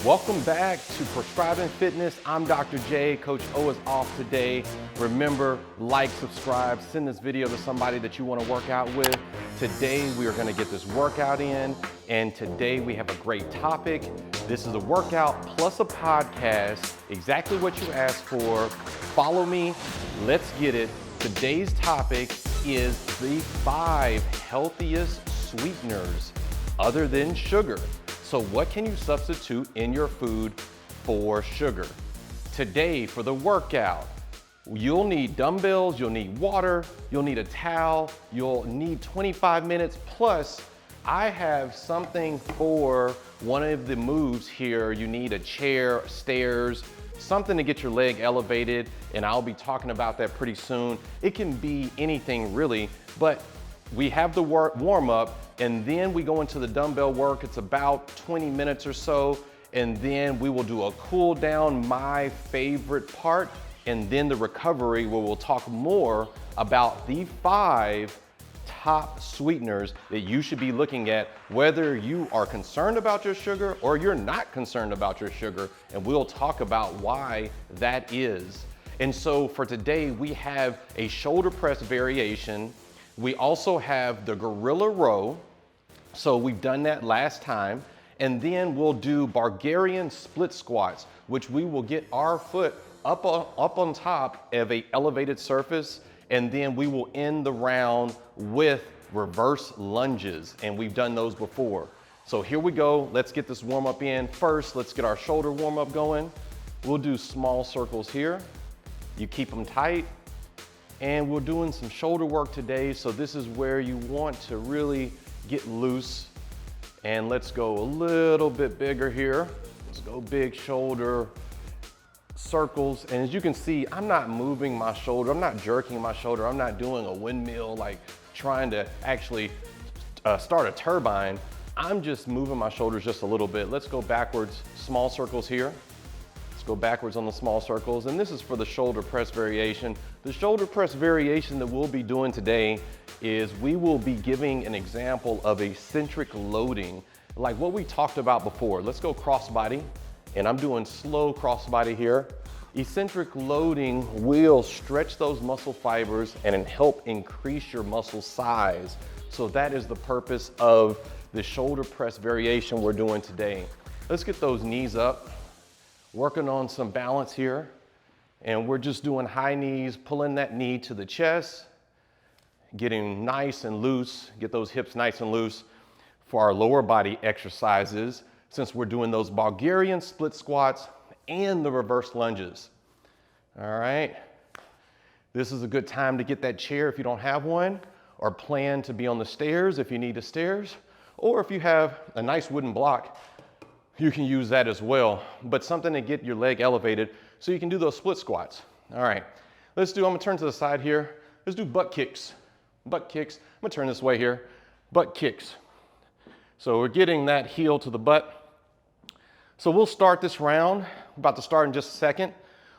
Welcome back to Prescribing Fitness. I'm Dr. J. Coach O is off today. Remember, like, subscribe, send this video to somebody that you want to work out with. Today, we are going to get this workout in, and today we have a great topic. This is a workout plus a podcast, exactly what you asked for. Follow me, let's get it. Today's topic is the 5 healthiest sweeteners other than sugar. So what can you substitute in your food for sugar? Today for the workout, you'll need dumbbells, you'll need water, you'll need a towel, you'll need 25 minutes, plus I have something for one of the moves here. You need a chair, stairs, something to get your leg elevated, and I'll be talking about that pretty soon. It can be anything really, but we have the warm up, and then we go into the dumbbell work. It's about 20 minutes or so, and then we will do a cool down, my favorite part, and then the recovery, where we'll talk more about the 5 top sweeteners that you should be looking at, whether you are concerned about your sugar or you're not concerned about your sugar, and we'll talk about why that is. And so for today, we have a shoulder press variation. We also have the gorilla row. So we've done that last time. And then we'll do Bulgarian split squats, which we will get our foot up on top of a elevated surface. And then we will end the round with reverse lunges. And we've done those before. So here we go. Let's get this warm up in. First, let's get our shoulder warm up going. We'll do small circles here. You keep them tight. And we're doing some shoulder work today, so this is where you want to really get loose. And let's go a little bit bigger here. Let's go big shoulder circles. And as you can see, I'm not moving my shoulder, I'm not jerking my shoulder, I'm not doing a windmill, like trying to actually start a turbine. I'm just moving my shoulders just a little bit. Let's go backwards, small circles here. Go backwards on the small circles, and this is for the shoulder press variation. The shoulder press variation that we'll be doing today is we will be giving an example of eccentric loading, like what we talked about before. Let's go crossbody, and I'm doing slow crossbody here. Eccentric loading will stretch those muscle fibers and help increase your muscle size. So that is the purpose of the shoulder press variation we're doing today. Let's get those knees up. Working on some balance here, and we're just doing high knees, pulling that knee to the chest, getting nice and loose, get those hips nice and loose for our lower body exercises, since we're doing those Bulgarian split squats and the reverse lunges. All right, this is a good time to get that chair if you don't have one, or plan to be on the stairs if you need the stairs, or if you have a nice wooden block, you can use that as well, but something to get your leg elevated so you can do those split squats. All right, I'm gonna turn to the side here. Let's do butt kicks. Butt kicks, I'm gonna turn this way here. Butt kicks. So we're getting that heel to the butt. So we'll start this round, about to start in just a second.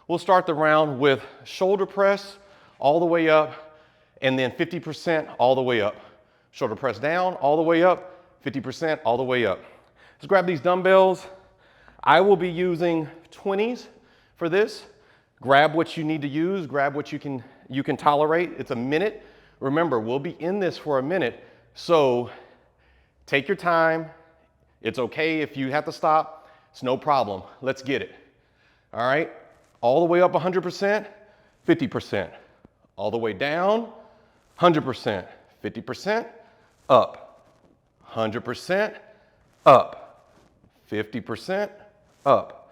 We'll start the round with shoulder press all the way up, and then 50% all the way up. Shoulder press down, all the way up, 50% all the way up. Let's grab these dumbbells. I will be using 20s for this. Grab what you need to use, grab what you can tolerate. It's a minute. Remember, we'll be in this for a minute, so take your time. It's okay if you have to stop. It's no problem. Let's get it. All right, all the way up 100%, 50%. All the way down, 100%, 50%, up, 100%, up. 50% up,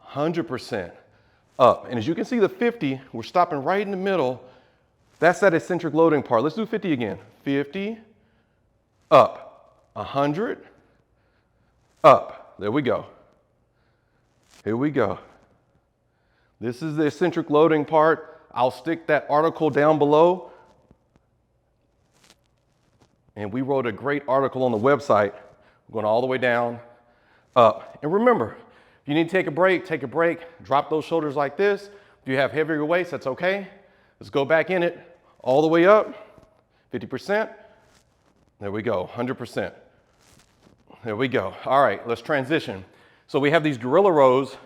100% up. And as you can see, the 50, we're stopping right in the middle. That's that eccentric loading part. Let's do 50 again. 50, up, 100, up. There we go. Here we go. This is the eccentric loading part. I'll stick that article down below. And we wrote a great article on the website. We're going all the way down, up. And remember, if you need to take a break, drop those shoulders like this. If you have heavier weights, that's okay. Let's go back in it, all the way up, 50%. There we go, 100%. There we go. All right, let's transition. So we have these gorilla rows.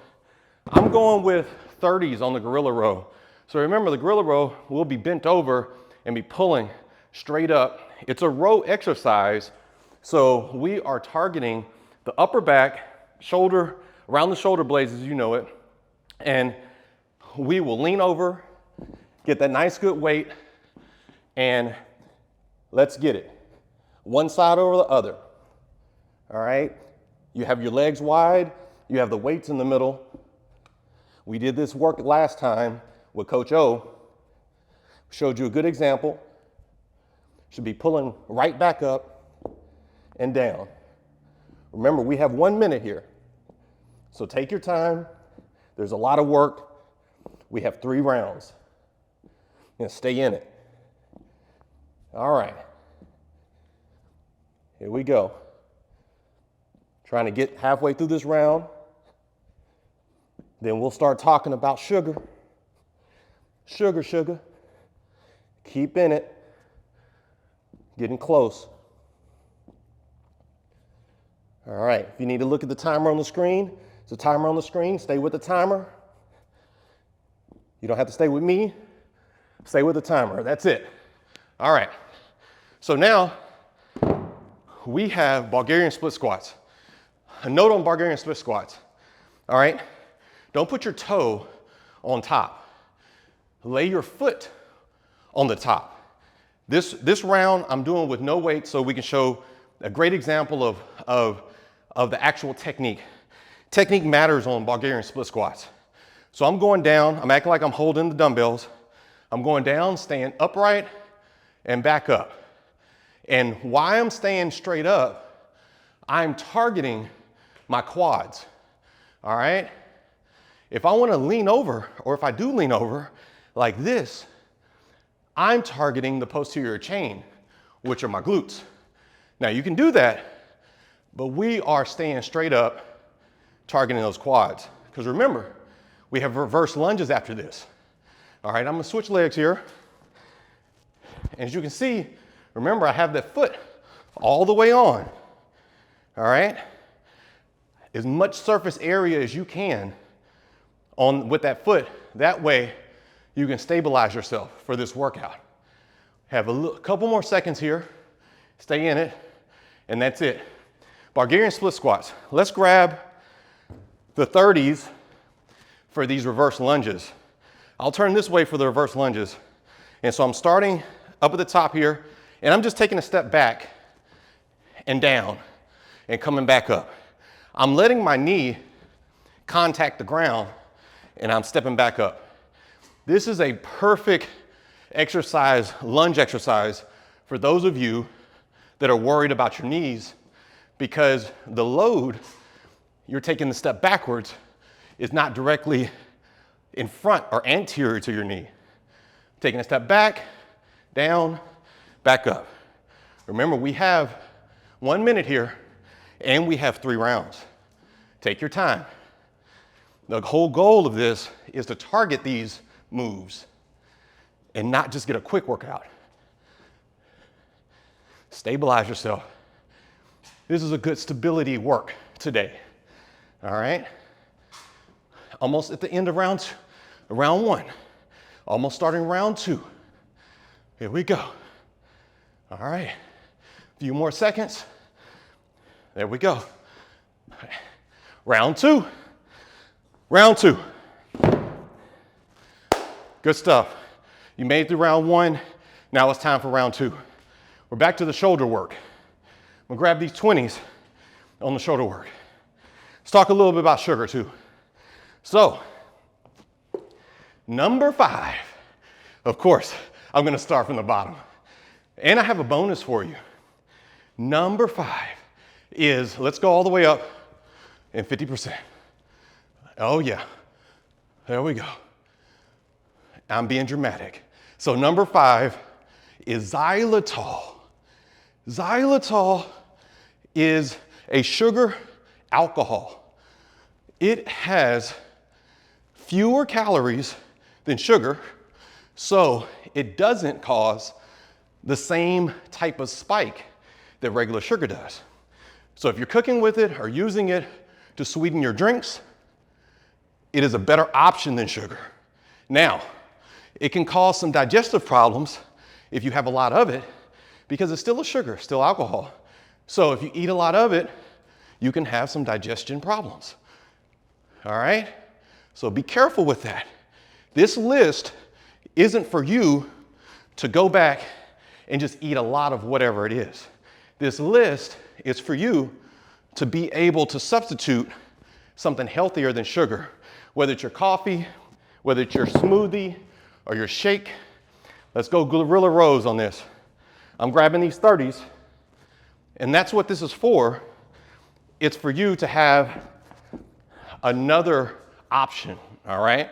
I'm going with 30s on the gorilla row. So remember, the gorilla row will be bent over and be pulling straight up. It's a row exercise, so we are targeting the upper back, shoulder, around the shoulder blades as you know it, and we will lean over, get that nice good weight, and let's get it. One side over the other, all right? You have your legs wide, you have the weights in the middle. We did this work last time with Coach O. Showed you a good example. Should be pulling right back up and down. Remember, we have 1 minute here. So take your time. There's a lot of work. We have 3 rounds. Stay in it. All right. Here we go. Trying to get halfway through this round. Then we'll start talking about sugar. Sugar, sugar. Keep in it. Getting close. All right, if you need to look at the timer on the screen, there's a timer on the screen. Stay with the timer. You don't have to stay with me. Stay with the timer. That's it. All right. So now we have Bulgarian split squats. A note on Bulgarian split squats. All right. Don't put your toe on top. Lay your foot on the top. This round I'm doing with no weight so we can show a great example of the actual technique. Technique matters on Bulgarian split squats. So I'm going down, I'm acting like I'm holding the dumbbells. I'm going down, staying upright and back up. And while I'm staying straight up, I'm targeting my quads, all right? If I wanna lean over, or if I do lean over like this, I'm targeting the posterior chain, which are my glutes. Now you can do that, but we are staying straight up, targeting those quads. Because remember, we have reverse lunges after this. All right, I'm gonna switch legs here. And as you can see, remember I have that foot all the way on. All right? As much surface area as you can with that foot. That way you can stabilize yourself for this workout. Have a couple more seconds here. Stay in it, and that's it. Bulgarian split squats. Let's grab the 30s for these reverse lunges. I'll turn this way for the reverse lunges. And so I'm starting up at the top here, and I'm just taking a step back and down and coming back up. I'm letting my knee contact the ground, and I'm stepping back up. This is a perfect exercise, lunge exercise, for those of you that are worried about your knees, because the load, you're taking the step backwards, is not directly in front or anterior to your knee. Taking a step back, down, back up. Remember, we have 1 minute here, and we have 3 rounds. Take your time. The whole goal of this is to target these moves and not just get a quick workout. Stabilize yourself. This is a good stability work today. All right? Almost at the end of round 1. Almost starting round 2. Here we go. All right. A few more seconds. There we go. Round 2. Round 2. Good stuff. You made it through round 1. Now it's time for round 2. We're back to the shoulder work. I'm gonna grab these 20s on the shoulder work. Let's talk a little bit about sugar too. So, number 5. Of course, I'm gonna start from the bottom. And I have a bonus for you. Number 5 is, let's go all the way up in 50%. Oh yeah, there we go. I'm being dramatic. So number 5 is xylitol. Xylitol is a sugar alcohol. It has fewer calories than sugar, so it doesn't cause the same type of spike that regular sugar does. So if you're cooking with it or using it, to sweeten your drinks, it is a better option than sugar. Now, it can cause some digestive problems if you have a lot of it, because it's still a sugar, still alcohol. So if you eat a lot of it, you can have some digestion problems. All right? So be careful with that. This list isn't for you to go back and just eat a lot of whatever it is. This list is for you to be able to substitute something healthier than sugar, whether it's your coffee, whether it's your smoothie or your shake. Let's go Gorilla Rows on this. I'm grabbing these 30s, and that's what this is for. It's for you to have another option, all right?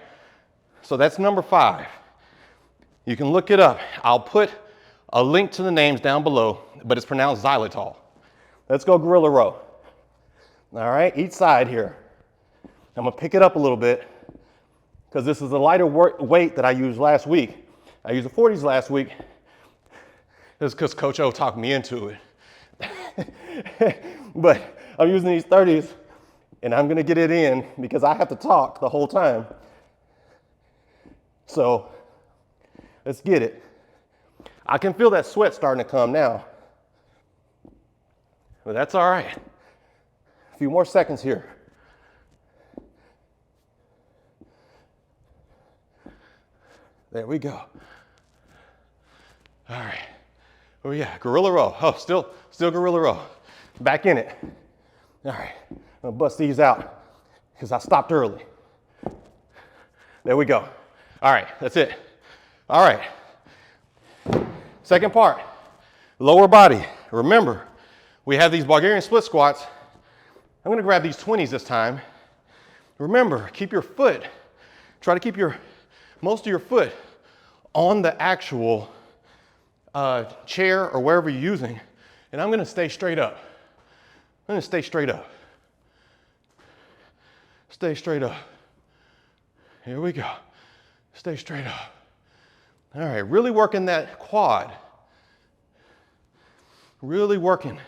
So that's number 5. You can look it up. I'll put a link to the names down below, but it's pronounced xylitol. Let's go Gorilla Row. All right, each side here. I'm gonna pick it up a little bit because this is a lighter weight that I used last week. I used the 40s last week. That's because Coach O talked me into it. But I'm using these 30s and I'm gonna get it in because I have to talk the whole time. So let's get it. I can feel that sweat starting to come now. But that's all right. A few more seconds here. There we go. All right. Oh yeah, Gorilla Row. Oh, still Gorilla Row. Back in it. All right, I'm gonna bust these out because I stopped early. There we go. All right, that's it. All right. Second part, lower body. Remember, we have these Bulgarian split squats. I'm gonna grab these 20s this time. Remember, keep your foot, try to keep most of your foot on the actual chair or wherever you're using. And I'm gonna stay straight up. I'm gonna stay straight up. Stay straight up. Here we go. Stay straight up. All right, really working that quad. Really working.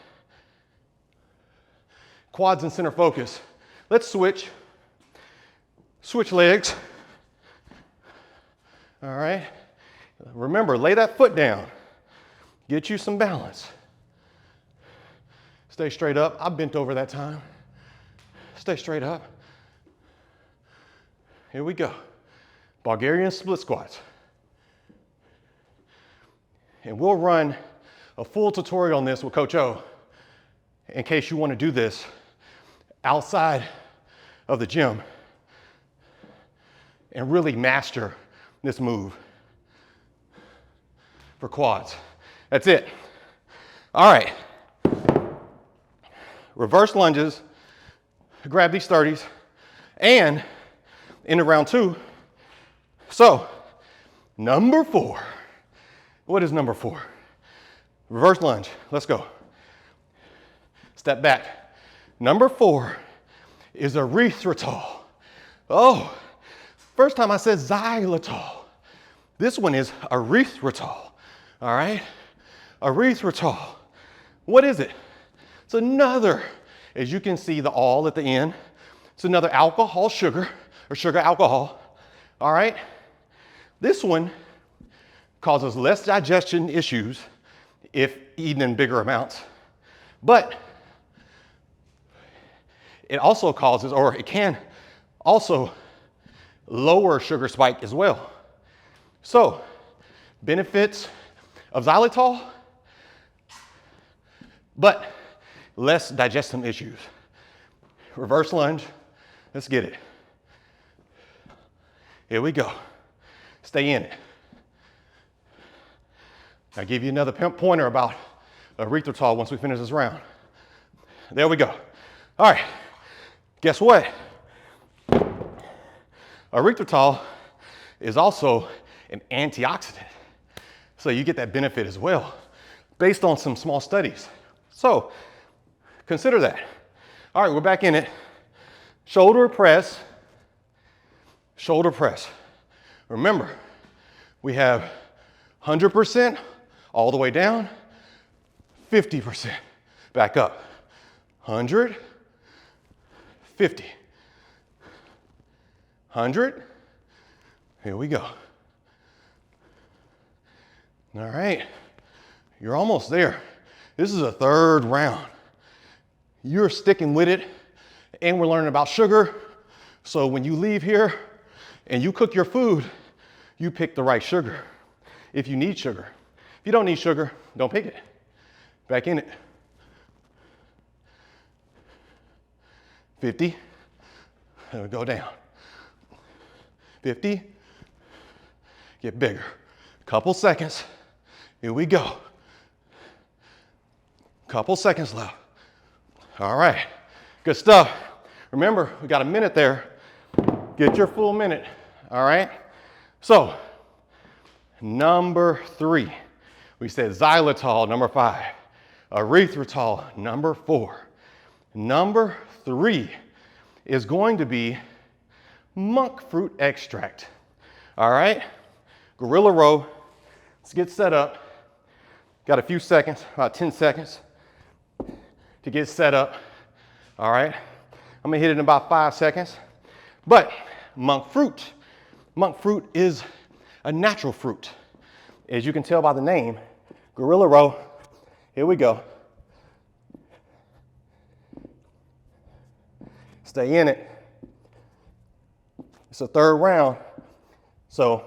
Quads in center focus. Let's switch. Switch legs. All right. Remember, lay that foot down. Get you some balance. Stay straight up. I bent over that time. Stay straight up. Here we go. Bulgarian split squats. And we'll run a full tutorial on this with Coach O in case you want to do this outside of the gym and really master this move for quads. That's it. All right. Reverse lunges. Grab these 30s and into round 2. So, number 4. What is number 4? Reverse lunge. Let's go. Step back. Number 4 is erythritol. Oh, first time I said xylitol. This one is erythritol. All right? Erythritol. What is it? It's another, as you can see the all at the end, it's another alcohol sugar or sugar alcohol. All right? This one causes less digestion issues if eaten in bigger amounts, but it also causes, or it can also lower sugar spike as well. So, benefits of xylitol, but less digestion issues. Reverse lunge, let's get it. Here we go. Stay in it. I'll give you another pointer about erythritol once we finish this round. There we go. All right, guess what? Erythritol is also an antioxidant. So you get that benefit as well, based on some small studies. So consider that. All right, we're back in it. Shoulder press, shoulder press. Remember, we have 100% all the way down, 50% back up. 100, 50, 100. Here we go. All right, you're almost there. This is a third round. You're sticking with it, and we're learning about sugar. So when you leave here and you cook your food, you pick the right sugar. If you need sugar. If you don't need sugar, don't pick it. Back in it. 50, and go down. 50, get bigger. Couple seconds, here we go. Couple seconds left. All right, good stuff. Remember, we got a minute there. Get your full minute, all right? So, number 3, we said xylitol, number 5, erythritol, number 4. Number 3 is going to be monk fruit extract. All right, gorilla row. Let's get set up. Got a few seconds, about 10 seconds to get set up. All right, I'm gonna hit it in about 5 seconds. But monk fruit is a natural fruit. As you can tell by the name, gorilla row. Here we go. Stay in it. It's a third round, so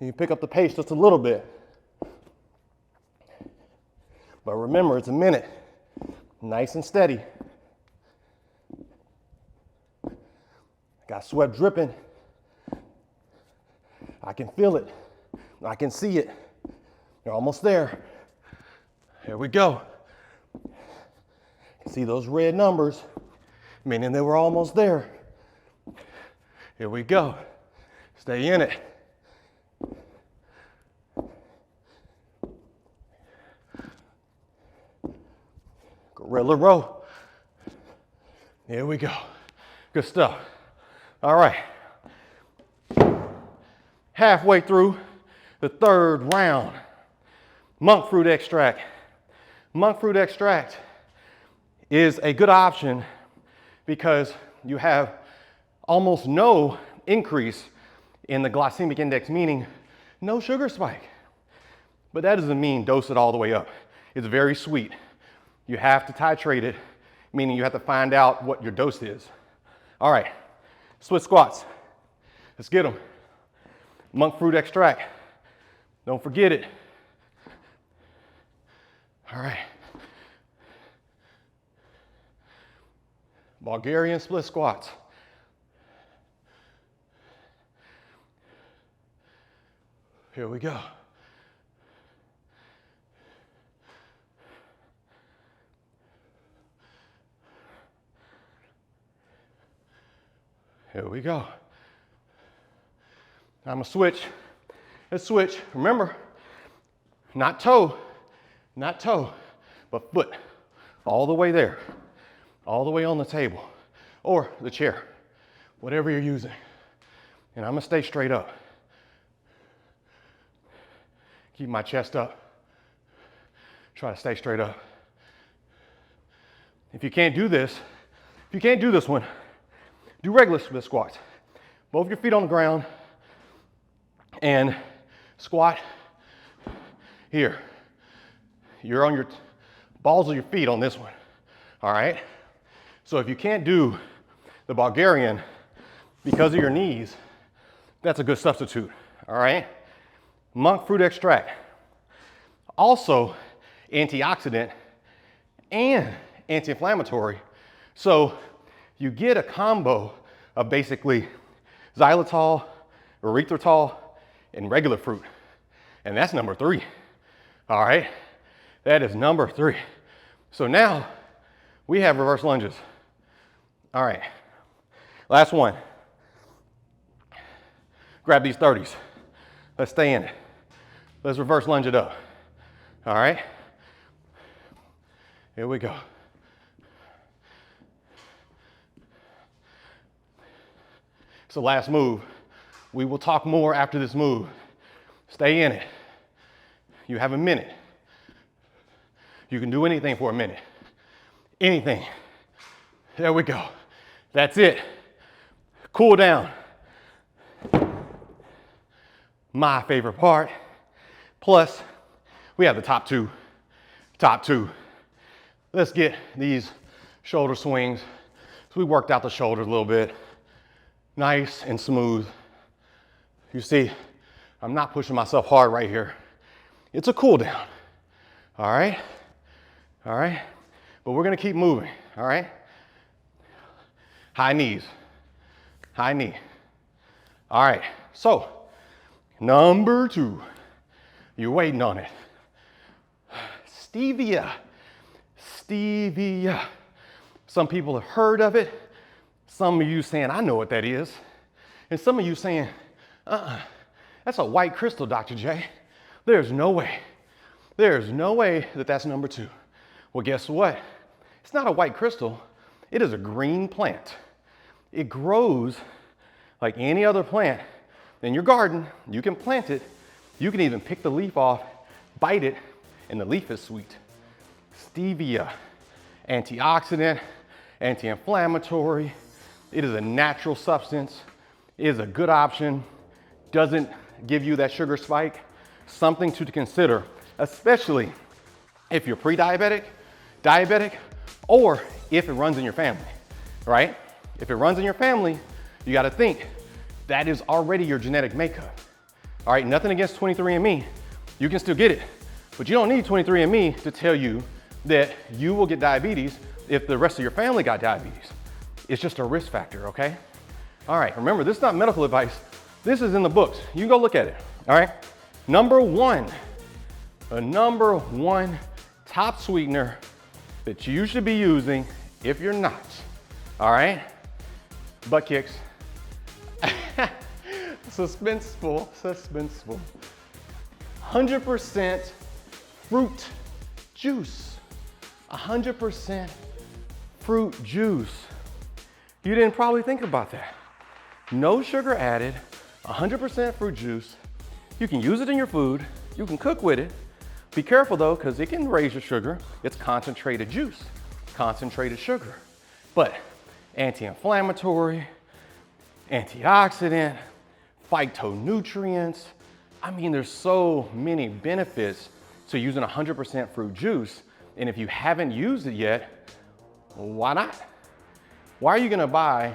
you pick up the pace just a little bit. But remember, it's a minute. Nice and steady. Got sweat dripping. I can feel it. I can see it. You're almost there. Here we go. See those red numbers, meaning they were almost there. Here we go. Stay in it. Gorilla row. Here we go. Good stuff. All right. Halfway through the third round. Monk fruit extract. Monk fruit extract is a good option because you have almost no increase in the glycemic index, meaning no sugar spike. But that doesn't mean dose it all the way up. It's very sweet. You have to titrate it, meaning you have to find out what your dose is. All right, split squats. Let's get them. Monk fruit extract. Don't forget it. All right. Bulgarian split squats. Here we go. Here we go. I'm gonna switch. Let's switch. Remember, not toe, but foot. All the way there. All the way on the table or the chair, whatever you're using. And I'm gonna stay straight up. Keep my chest up. Try to stay straight up. If you can't do this one, do regular split squats. Both your feet on the ground and squat here. You're on your balls of your feet on this one, all right? So if you can't do the Bulgarian because of your knees, that's a good substitute, all right? Monk fruit extract. Also antioxidant and anti-inflammatory. So you get a combo of basically xylitol, erythritol, and regular fruit. And that's number 3, all right? That is number 3. So now we have reverse lunges. All right, last one. Grab these 30s. Let's stay in it. Let's reverse lunge it up. All right, here we go. It's the last move. We will talk more after this move. Stay in it. You have a minute. You can do anything for a minute. Anything. There we go. That's it. Cool down. My favorite part. Plus, we have the top two. Top two. Let's get these shoulder swings. So we worked out the shoulders a little bit. Nice and smooth. You see, I'm not pushing myself hard right here. It's a cool down. All right? All right? But we're gonna keep moving, all right? High knees, high knee. All right, so number 2, you're waiting on it. Stevia, stevia. Some people have heard of it. Some of you saying, I know what that is. And some of you saying, that's a white crystal, Dr. J. There's no way. There's no way that that's number 2. Well, guess what? It's not a white crystal. It is a green plant. It grows like any other plant in your garden. You can plant it. You can even pick the leaf off, bite it, and the leaf is sweet. Stevia, antioxidant, anti-inflammatory. It is a natural substance. It is a good option. Doesn't give you that sugar spike. Something to consider, especially if you're pre-diabetic, diabetic, or if it runs in your family, right? If it runs in your family, you gotta think that is already your genetic makeup. All right, nothing against 23andMe. You can still get it, but you don't need 23andMe to tell you that you will get diabetes if the rest of your family got diabetes. It's just a risk factor, okay? All right, remember, this is not medical advice. This is in the books. You can go look at it, all right? Number 1, the number 1 top sweetener that you should be using if you're not, all right? Butt kicks. Suspenseful, suspenseful. 100% fruit juice. 100% fruit juice. You didn't probably think about that. No sugar added, 100% fruit juice. You can use it in your food. You can cook with it. Be careful though, because it can raise your sugar. It's concentrated juice, concentrated sugar. But anti-inflammatory, antioxidant, phytonutrients. I mean, there's so many benefits to using 100% fruit juice. And if you haven't used it yet, why not? Why are you gonna buy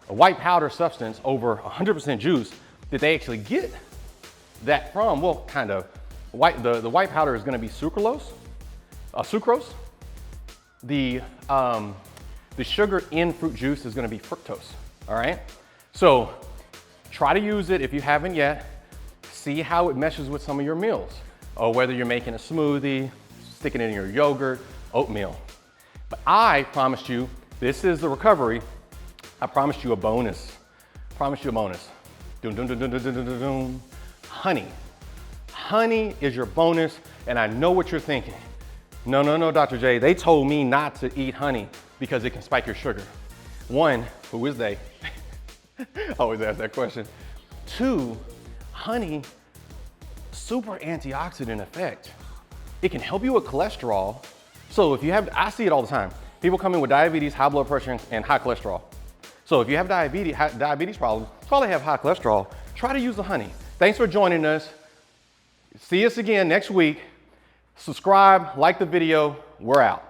a white powder substance over 100% juice that they actually get that from? Well, kind of. The white powder is gonna be sucralose, sucrose. The sugar in fruit juice is gonna be fructose, all right? So try to use it if you haven't yet. See how it meshes with some of your meals, or whether you're making a smoothie, sticking it in your yogurt, oatmeal. But I promised you, this is the recovery. I promised you a bonus. Promised you a bonus. Dun, dun, dun, dun, dun, dun, dun, dun, dun. Honey. Honey is your bonus, and I know what you're thinking. No, no, no, Dr. J, they told me not to eat honey because it can spike your sugar. 1, who is they? I always ask that question. 2, honey, super antioxidant effect. It can help you with cholesterol. So if you have, I see it all the time. People come in with diabetes, high blood pressure, and high cholesterol. So if you have diabetes problems, probably have high cholesterol, try to use the honey. Thanks for joining us. See us again next week. Subscribe, like the video, we're out.